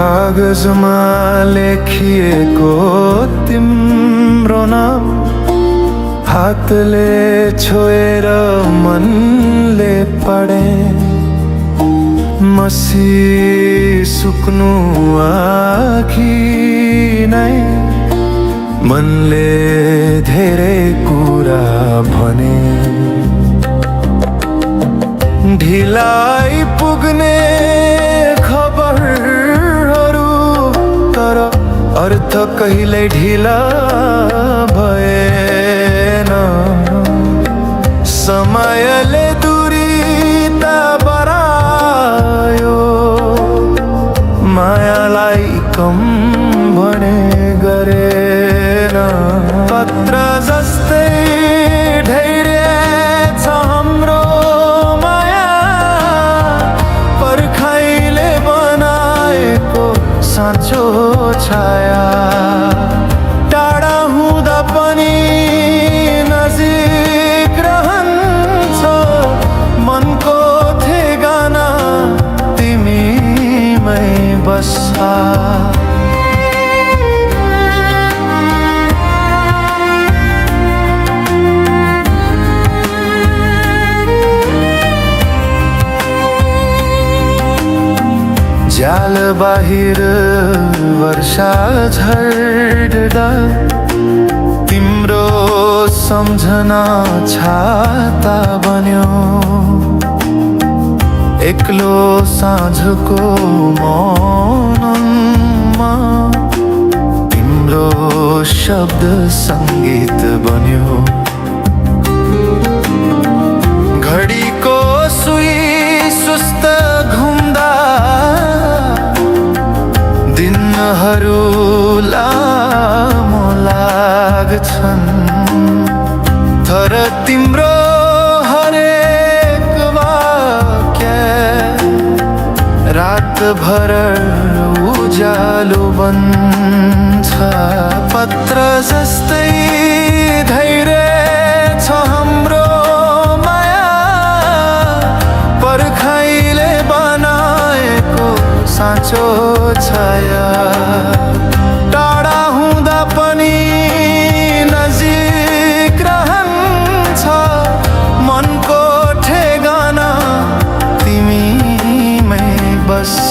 कागजमा लेखिएको तिम्रो नाम हातले छोएर मनले पढे मसी सुक्नु आखी नै मनले धेरै कुरा भने ढिलाई पुग्ने खबरहरू तर अर्थ कहिल्यै ढिला भएन समयले दूरी त बढायो मायालाई कम भने गरेन पत्र जस्तै धैर्य छ हाम्रो माया पर्खाइले बनाएको साँचो छाया टाढा हुँदा पनि नजिक रहन्छ मनको ठेगाना तिमीमै बस्छ जाल बाहिर वर्षा झर्दा तिम्रो सम्झना छाता बन्यो एक्लो साँझको मौनमा तिम्रो शब्द सङ्गीत बन्यो घडीको सुई सुस्त घुम्दा दिनहरू लामो लाग्छन् तर तिम्रो हरेक वाक्य रातभर उज्यालो बन्छ पत्र जस्तै धैर्य छ हाम्रो माया पर्खाइले बनाएको साँचो छाया टाढा हुँदा पनि नजिक रहन्छ मनको ठेगाना तिमीमै बस्छ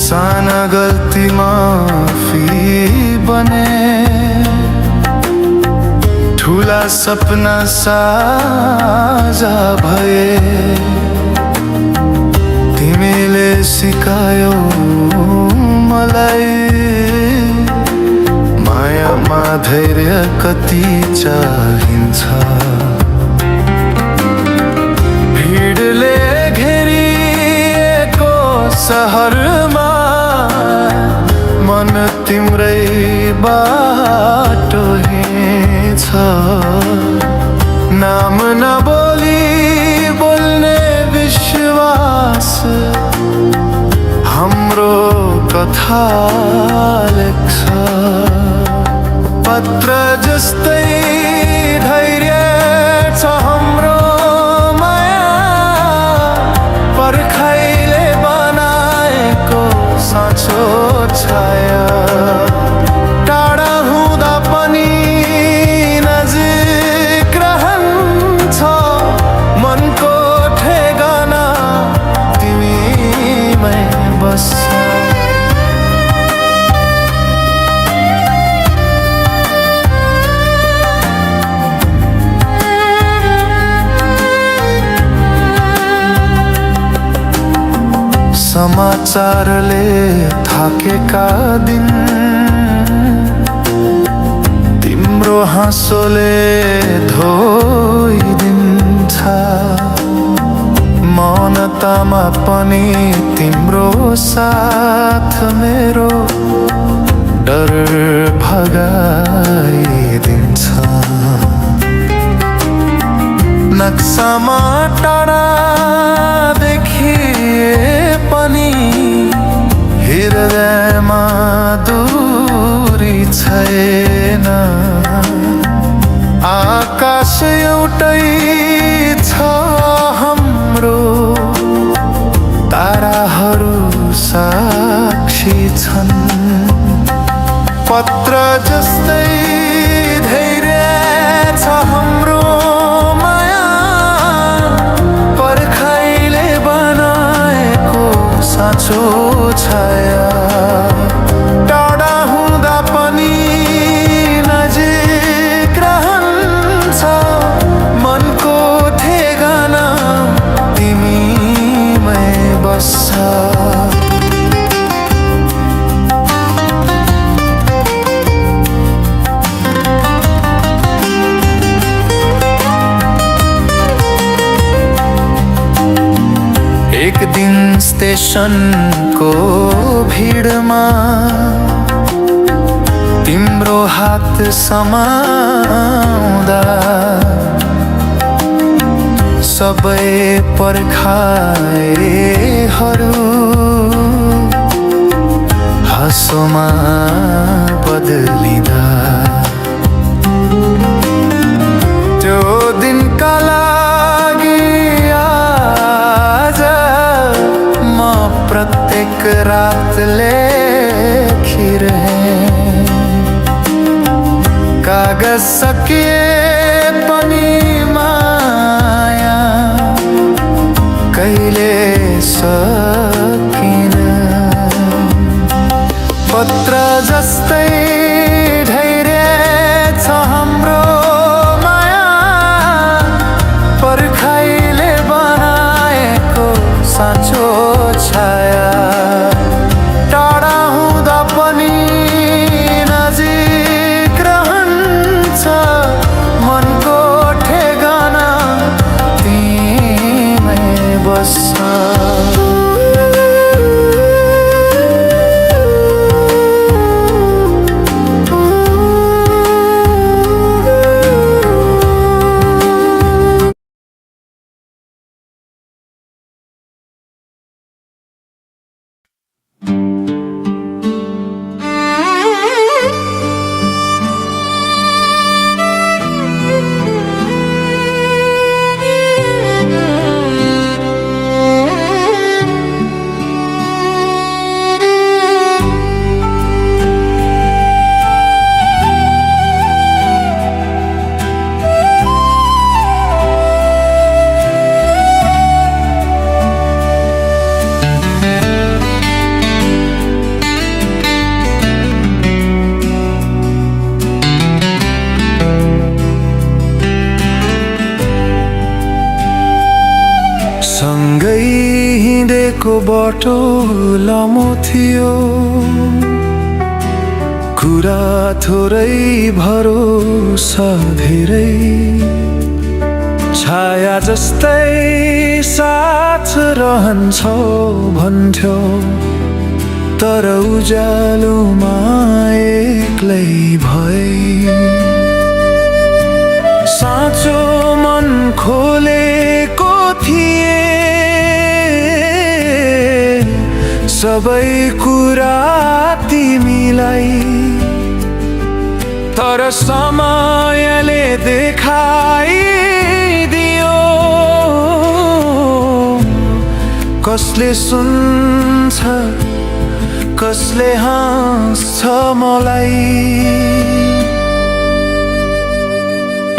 साना गल्ती माफी बने ठुला सपना साझा भए तिमीले सिकायो मलाई मायामा धैर्य कति चाहिन्छ भिडले घेरिएको सहरमा मन तिम्रै बाटो हिँड्छ नाम नबोली बोल्ने विश्वास हाम्रो कथा लेख्छ पत्र जस्तै धैर्य छ हाम्रो माया पर्खाइले बनाएको साँचो छाया टाढा हुँदा पनि नजिक रहन्छ मनको ठेगाना तिमीमै बस्छ समाचारले थाकेका दिन तिम्रो हाँसोले धोइदिन्छ मौनतामा पनि तिम्रो साथ मेरो डर भगाइदिन्छ नक्सामा टाढा देखिए पनि हृदयमा दूर छैन। आकाश एउटै छ हाम्रो, ताराहरू साक्षी छन्। पत्र जस्तै धैर्य छ हाम्रो माया, पर्खाइले बनाएको साँचो छाया। टाढा हुँदा पनि नजिक रहन्छ, मनको ठेगाना तिमीमै बस्छ। एक दिन स्टेशनको भिडमा तिम्रो हात समाउँदा सबै पर्खाइहरू हाँसोमा बदलिँदा त्यो दिनका लागि प्रत्येक रात लेखिरहे। कागज सकिए पनि माया कहिले सकिन। पत्र जस्तै धैर्य छ हाम्रो माया, पर्खाइले बनाएको साँचो छाया। टाढा हुँदा पनि नजिक रहन्छ, मनको ठेगाना तिमीमै बस्छ। सँगै हिँडेको बाटो लामो थियो, कुरा थोरै भरोसा धेरै। छाया जस्तै साथ रहन्छौ भन्थ्यो, तर उज्यालोमा एक्लै भए। साँचो मन खोलेको थिए, सबै कुरा तिमीलाई, तर समयले देखाइदियो कसले सुन्छ कसले हाँस्छ मलाई।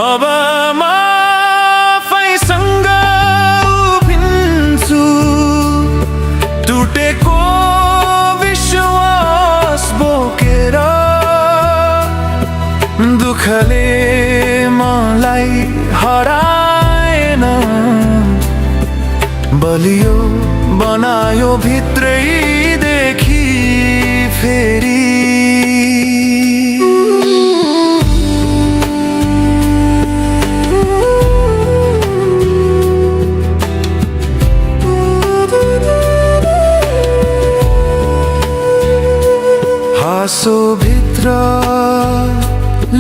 अब म आफैसँग उभिन्छु, टुटेको विश्वास बोकेर। दुःखले मलाई हराएन, बलियो बनायो भित्रैदेखि फेरि। हाँसो भित्र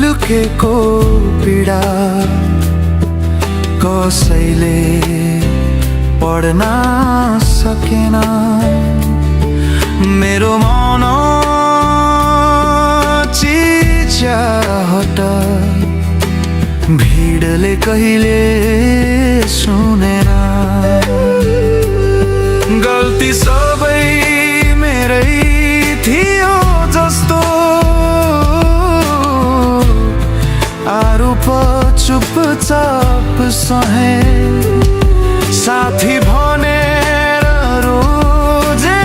लुकेको पीडा कसैले पढ्न सकेन। मेरो मन हट भिडले कहिले सुनेन गल्ती सबै मेरै थियो जस्तो आरोप चुपचाप सहे साथी भनेर रोजेकालाई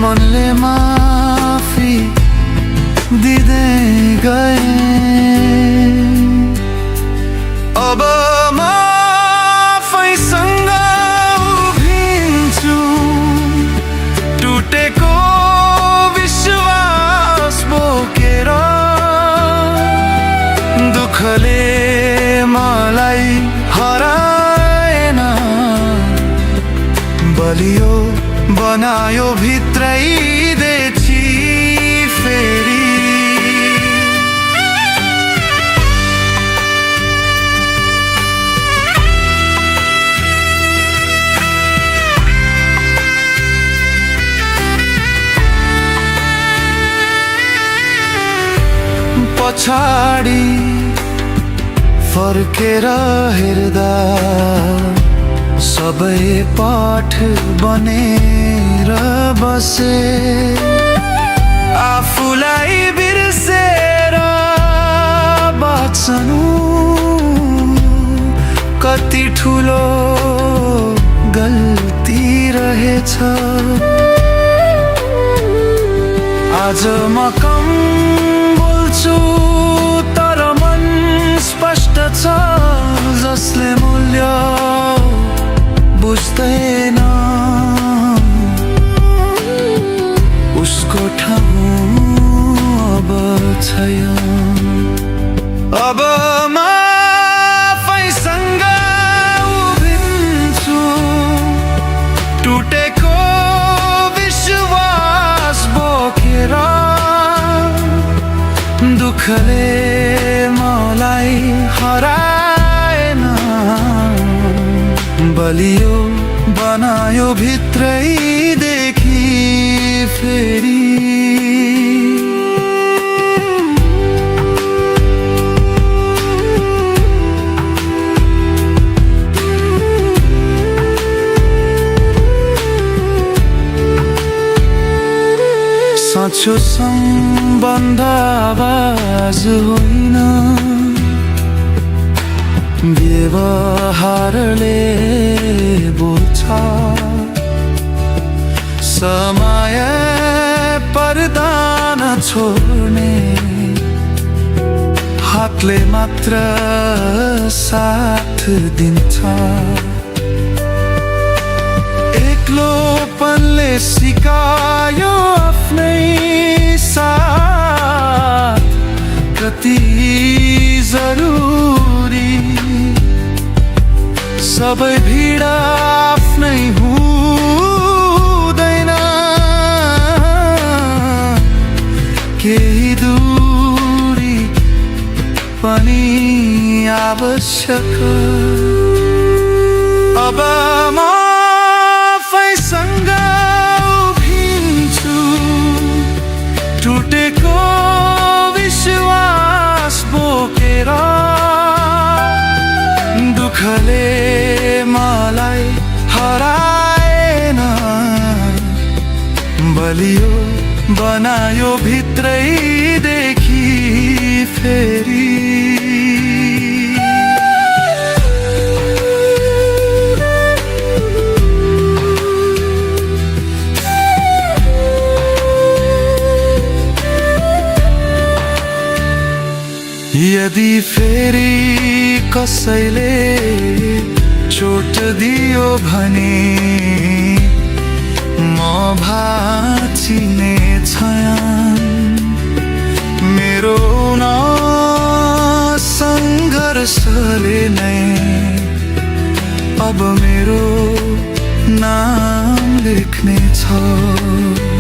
मनले माफी दिँदै गए अब म आफैसँग उभिन्छु टुटेको विश्वास बोकेर दुःखले मलाई हराएन बलियो बनायो भित्रैदेखि फेरि पछाडि फर्केर हेर्दा सबै पाठ बनेर बसे आफूलाई बिर्सेर बाँच्नु कति ठुलो गल्ती रहेछ आज म कम बोल्छु तर मन स्पष्ट छ जसले मूल्य बुझ्दैन उसको ठाउँ अब छैन अब म आफैसँग उभिन्छु टुटेको विश्वास बोकेर दुःखले मलाई हराएन बलियो बनायो भित्रैदेखि फेरि साँचो सम्बन्ध आवाज होइन व्यवहारले बोल्छ समय पर्दा नछोड्ने हातले मात्र साथ दिन्छ एक्लोपनले सिकायो आफ्नै साथ कति जरुरी सबै भिड आफ्नै हुँदैन केही दूरी पनि आवश्यक अब म आफैसँग उभिन्छु टुटेको विश्वास बोकेर दुःखले मलाई हराएन बलियो बनायो भित्रैदेखि फेरि यदि फेरि कसैले चोट दियो भने म भाँचिने छैन मेरो सङ्घर्षले नै अब मेरो नाम लेख्ने छ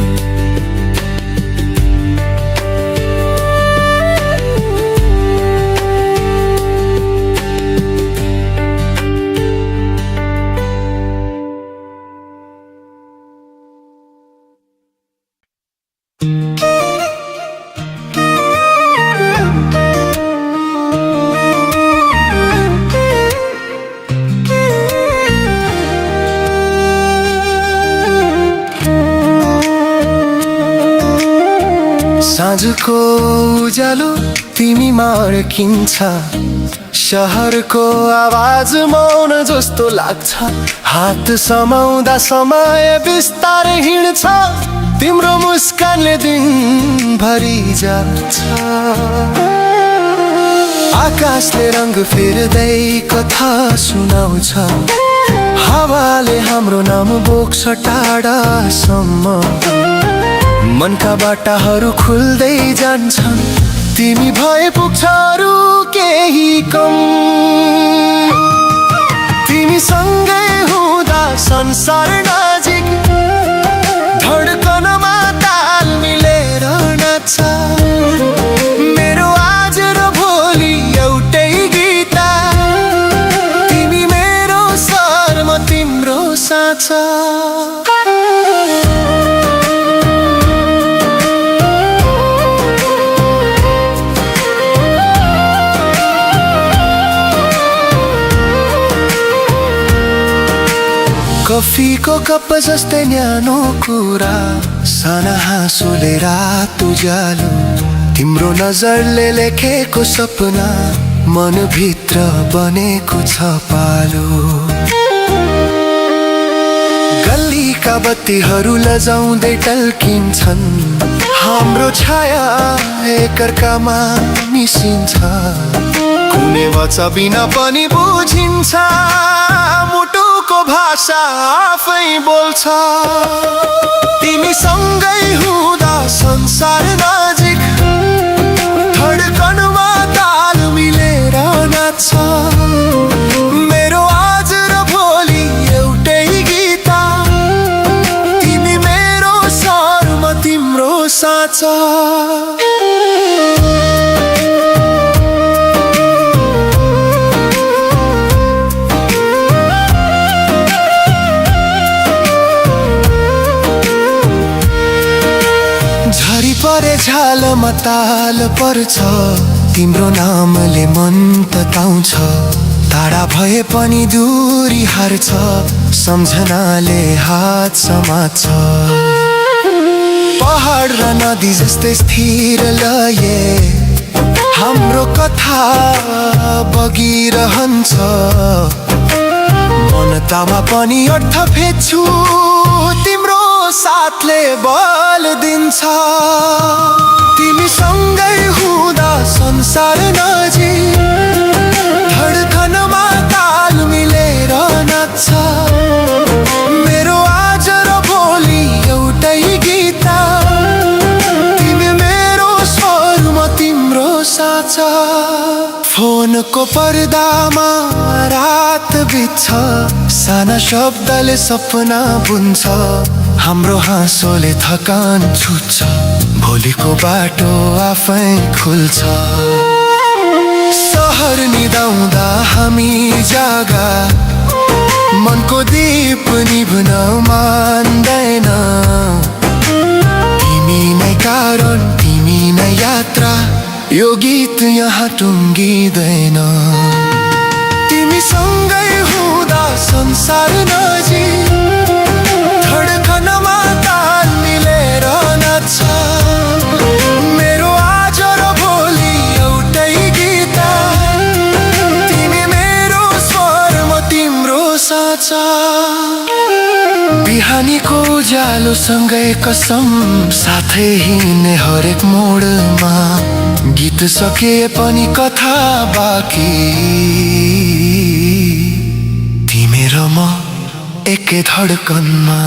साँझको उज्यालो तिमीमा अड्किन्छ शहरको आवाज मौन जस्तो लाग्छ हात समाउँदा समय बिस्तारै हिँड्छ तिम्रो मुस्कानले दिनभरि जान्छ आकाशले रंग फेर्दै कथा सुनाउँछ हावाले हाम्रो नाम बोक्छ टाढासम्म मनका बाटाहरू खुल्दै जान्छन् तिमी भए पुग्छ अरू केही कम तिमी सँगै हुँदा संसार नजिक धड्कनमा ताल मिलेर नाच्छ मेरो आज र भोलि एउटै गीत तिमी मेरो स्वर म तिम्रो साँचा कफीको कप जस्तै न्यानो कुरा साना हाँसोले रात उज्यालो तिम्रो नजरले लेखेको सपना मनभित्र बनेको छ पालो गल्लीका बत्तीहरू लजाउँदै टल्किन्छन् हाम्रो छाया एकअर्कामा मिसिन्छ कुनै वचा बिना पनि बुझिन्छ मुटुको भाषा आफै बोल्छ तिमी सँगै हुँदा संसार नजिक धड्कनमा ताल मिलेर नाच्छ मेरो आज र भोलि एउटै गीत तिमी मेरो स्वर म तिम्रो साँचा झरी परे झालमा ताल पर्छ तिम्रो नामले मन तताउँछ टाढा भए पनि दूरी हार्छ सम्झनाले हात समात्छ पहाड र नदी जस्तै स्थिर लये हाम्रो कथा बगिरहन्छ मनतामा पनि अर्थ फेर्छु तिम्रो साथले बल दिन्छ तिमी सँगै हुँदा संसार नजिक धड्कनमा ताल मिलेर नाच्छ मेरो आज र भोलि एउटै गीत तिमी मेरो स्वर म तिम्रो साँचा फोनको पर्दामा रात बित्छ साना शब्दले सपना बुन्छ हाम्रो हाँसोले थकान छुट्छ भोलिको बाटो आफै खुल्छ सहर निदाउँदा हामी जागा मनको दीप निभ्न मान्दैन तिमी नै कारण तिमी नै यात्रा यो गीत यहाँ टुङ्गिँदैन तिमी सँगै हुँदा संसार नजिक धड्कनमा ताल मिलेर नाच्छ मेरो आज र भोलि एउटै गीत तिमी मेरो स्वर म तिम्रो साँचा बिहानीको उज्यालो सँगै कसम साथै हिँड्ने हरेक मोडमा गीत सके पनि कथा बाँकी तिमी र म एकै धड्कनमा